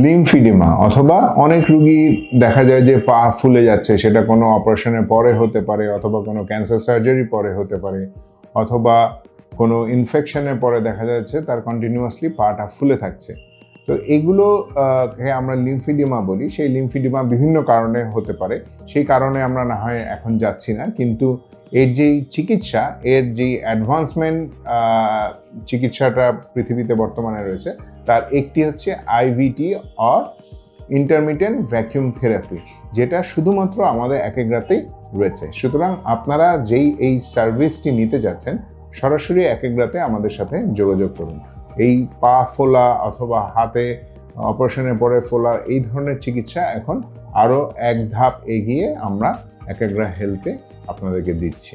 লিম্ফিডিমা অথবা অনেক রোগী দেখা যায় যে পা ফুলে যাচ্ছে, সেটা কোনো অপারেশনের পরে হতে পারে অথবা কোনো ক্যান্সার সার্জারি পরে হতে পারে অথবা কোনো ইনফেকশনের পরে দেখা যাচ্ছে তার কন্টিনিউয়াসলি পাটা ফুলে থাকছে। তো এগুলোকে আমরা লিম্ফিডিমা বলি। সেই লিম্ফিডিমা বিভিন্ন কারণে হতে পারে, সেই কারণে আমরা না হয় এখন যাচ্ছি না, কিন্তু এর যেই চিকিৎসা, এর যেই অ্যাডভান্সমেন্ট চিকিৎসাটা পৃথিবীতে বর্তমানে রয়েছে তার একটি হচ্ছে আইভিটি অর ইন্টারমিটেন্ট ভ্যাকিউম থেরাপি, যেটা শুধুমাত্র আমাদের একেগ্রাতেই রয়েছে। সুতরাং আপনারা যেই এই সার্ভিসটি নিতে যাচ্ছেন সরাসরি একেগ্রাতে আমাদের সাথে যোগাযোগ করুন। এই পা ফোলা অথবা হাতে অপারেশনের পরে ফোলা এই ধরনের চিকিৎসা এখন আরও এক ধাপ এগিয়ে আমরা একেগ্রা হেলথে আপনাদেরকে দিচ্ছি।